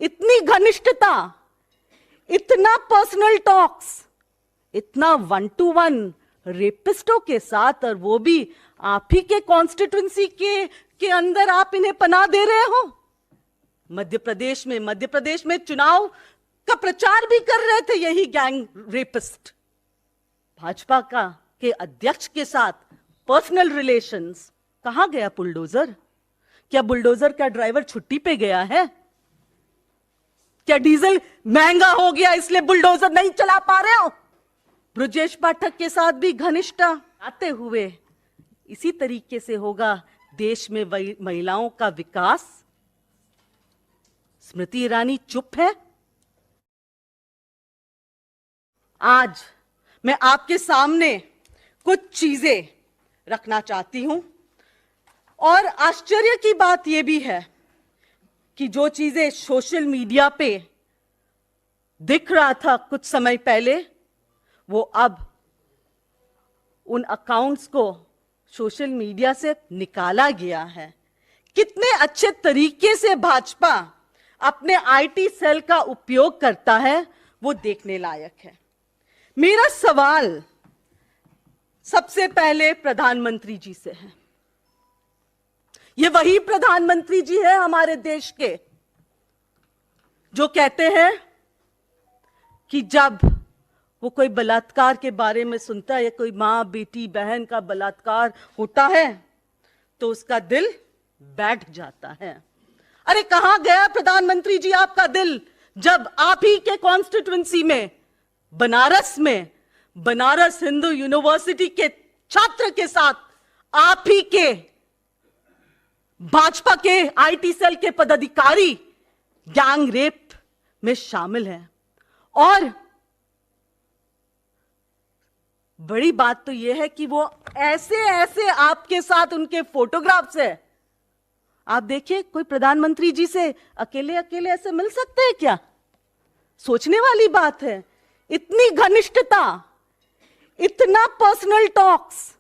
इतनी घनिष्ठता, इतना personal talks, इतना 1-to-1 रेपिस्टों के साथ, और वो भी आप ही के कॉन्स्टिट्यूंसी के अंदर आप इन्हें पनाह दे रहे हो। मध्य प्रदेश में चुनाव का प्रचार भी कर रहे थे यही गैंग रेपिस्ट। भाजपा के अध्यक्ष के साथ पर्सनल रिलेशंस। कहां गया बुलडोजर? क्या बुलडोजर का ड्राइवर छुट्टी पे गया है? क्या डीजल महंगा हो गया इसलिए बुलडोजर नहीं चला पा रहे हो? ब्रजेश पाठक के साथ भी घनिष्ठता आते हुए इसी तरीके से होगा देश में महिलाओं का विकास। स्मृति ईरानी चुप है। आज मैं आपके सामने कुछ चीजें रखना चाहती हूं, और आश्चर्य की बात यह भी है कि जो चीजें सोशल मीडिया पे दिख रहा था कुछ समय पहले, वो अब उन अकाउंट्स को सोशल मीडिया से निकाला गया है। कितने अच्छे तरीके से भाजपा अपने आईटी सेल का उपयोग करता है, वो देखने लायक है। मेरा सवाल सबसे पहले प्रधानमंत्री जी से है। ये वही प्रधानमंत्री जी है हमारे देश के जो कहते हैं कि जब वो कोई बलात्कार के बारे में सुनता है, या कोई मां बेटी बहन का बलात्कार होता है, तो उसका दिल बैठ जाता है। अरे कहां गया प्रधानमंत्री जी आपका दिल, जब आप ही के कॉन्स्टिट्यूएंसी में बनारस हिंदू यूनिवर्सिटी के छात्र के साथ आप ही के भाजपा के आईटी सेल के पदाधिकारी गैंग रेप में शामिल हैं। और बड़ी बात तो यह है कि वो ऐसे आपके साथ उनके फोटोग्राफ्स है। आप देखिए, कोई प्रधानमंत्री जी से अकेले ऐसे मिल सकते हैं क्या? सोचने वाली बात है। इतनी घनिष्ठता, इतना पर्सनल टॉक्स,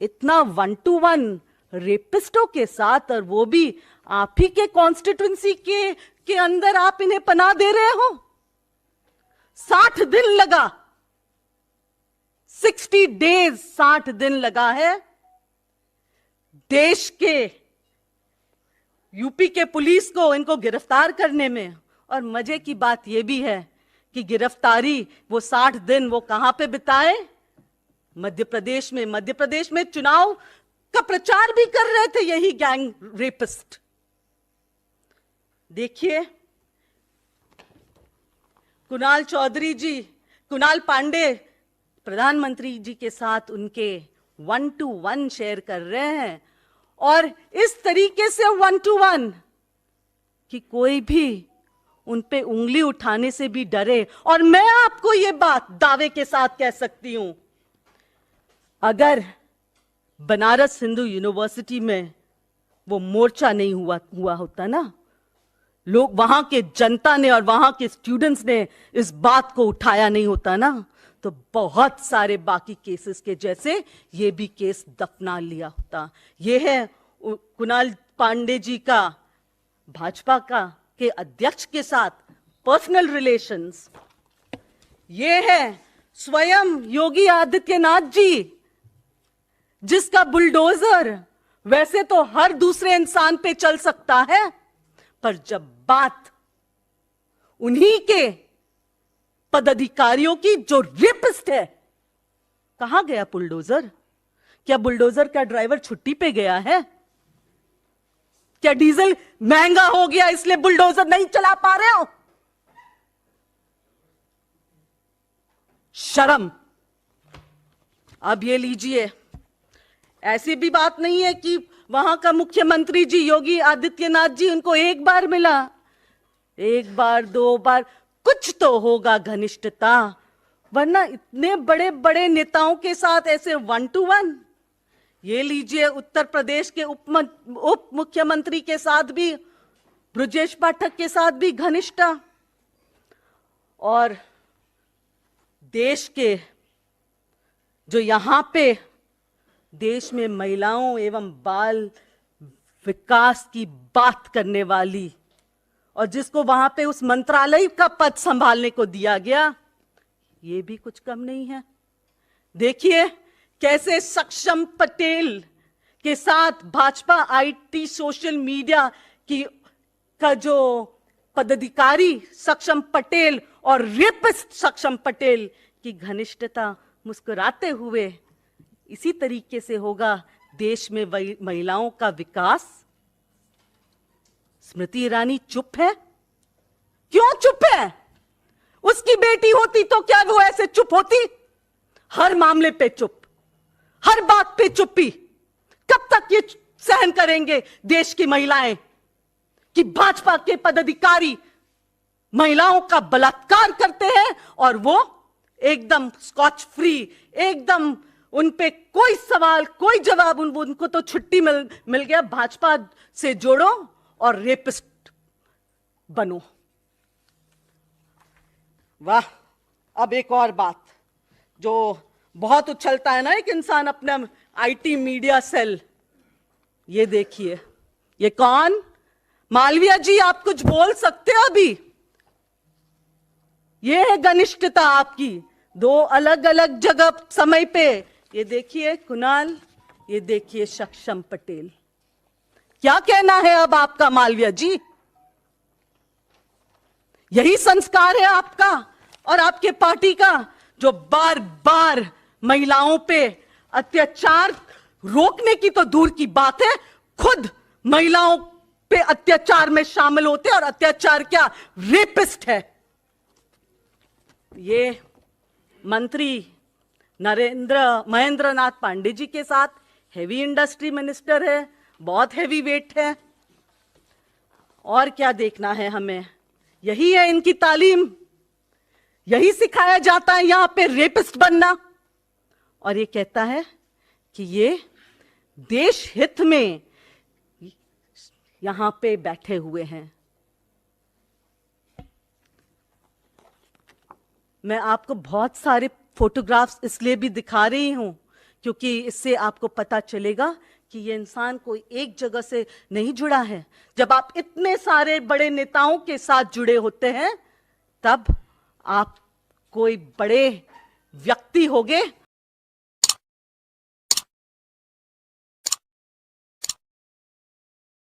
इतना 1-to-1 रेपिस्टों के साथ, और वो भी आप ही के कॉन्स्टिट्यूएंसी के अंदर आप इन्हें पनाह दे रहे हो। 60 दिन लगा, 60 डेज, 60 दिन लगा है देश के यूपी के पुलिस को इनको गिरफ्तार करने में। और मजे की बात यह भी है कि गिरफ्तारी वो 60 दिन वो कहां पे बिताए? मध्य प्रदेश में चुनाव का प्रचार भी कर रहे थे यही गैंग रेपिस्ट। देखिए, कुणाल पांडे प्रधानमंत्री जी के साथ उनके 1-to-1 शेयर कर रहे हैं, और इस तरीके से 1-to-1 कि कोई भी उन पे उंगली उठाने से भी डरे। और मैं आपको ये बात दावे के साथ कह सकती हूं, अगर बनारस हिंदू यूनिवर्सिटी में वो मोर्चा नहीं हुआ होता ना, लोग वहां के जनता ने और वहां के स्टूडेंट्स ने इस बात को उठाया नहीं होता ना, तो बहुत सारे बाकी केसेस के जैसे ये भी केस दफना लिया होता। ये है कुणाल पांडे जी का भाजपा के अध्यक्ष के साथ पर्सनल रिलेशंस। ये है स्वयं योगी आदित्यनाथ जी, जिसका बुलडोजर वैसे तो हर दूसरे इंसान पे चल सकता है, पर जब बात उन्हीं के पदाधिकारियों की जो रेपिस्ट है, कहां गया बुलडोजर? क्या बुलडोजर का ड्राइवर छुट्टी पे गया है? क्या डीजल महंगा हो गया इसलिए बुलडोजर नहीं चला पा रहे हो? शर्म। अब ये लीजिए, ऐसी भी बात नहीं है कि वहां का मुख्यमंत्री जी योगी आदित्यनाथ जी उनको एक बार मिला, एक बार 2 बार, कुछ तो होगा घनिष्ठता, वरना इतने बड़े बड़े नेताओं के साथ ऐसे 1-to-1। ये लीजिए, उत्तर प्रदेश के उप मुख्यमंत्री के साथ भी, ब्रजेश पाठक के साथ भी घनिष्ठता, और देश के जो यहां पे देश में महिलाओं एवं बाल विकास की बात करने वाली और जिसको वहां पे उस मंत्रालय का पद संभालने को दिया गया, ये भी कुछ कम नहीं है। देखिए कैसे सक्षम पटेल के साथ भाजपा आईटी सोशल मीडिया की का जो पदाधिकारी सक्षम पटेल और रेपिस्ट सक्षम पटेल की घनिष्ठता मुस्कुराते हुए, इसी तरीके से होगा देश में महिलाओं का विकास। स्मृति ईरानी चुप है। क्यों चुप है? उसकी बेटी होती तो क्या वो ऐसे चुप होती? हर मामले पे चुप, हर बात पे चुप्पी। कब तक ये सहन करेंगे देश की महिलाएं कि भाजपा के पदाधिकारी महिलाओं का बलात्कार करते हैं और वो एकदम स्कॉच फ्री, एकदम उन पे कोई सवाल कोई जवाब, उनको तो छुट्टी मिल गया, भाजपा से जोड़ो और रेपिस्ट बनो। वाह। अब एक और बात जो बहुत उछलता है ना एक इंसान अपने आईटी मीडिया सेल, ये देखिए, ये कौन? मालविया जी, आप कुछ बोल सकते हो अभी? ये है घनिष्ठता आपकी, दो अलग अलग जगह समय पे। ये देखिए कुणाल, ये देखिए सक्षम पटेल। क्या कहना है अब आपका मालविया जी? यही संस्कार है आपका और आपके पार्टी का, जो बार बार महिलाओं पे अत्याचार रोकने की तो दूर की बात है, खुद महिलाओं पे अत्याचार में शामिल होते और अत्याचार क्या, रेपिस्ट है। ये मंत्री महेंद्र नाथ पांडे जी के साथ हेवी इंडस्ट्री मिनिस्टर है, बहुत हेवी वेट है। और क्या देखना है हमें? यही है इनकी तालीम, यही सिखाया जाता है यहां पे रेपिस्ट बनना। और ये कहता है कि ये देश हित में यहां पे बैठे हुए हैं। मैं आपको बहुत सारे फोटोग्राफ्स इसलिए भी दिखा रही हूं क्योंकि इससे आपको पता चलेगा कि ये इंसान कोई एक जगह से नहीं जुड़ा है। जब आप इतने सारे बड़े नेताओं के साथ जुड़े होते हैं तब आप कोई बड़े व्यक्ति होगे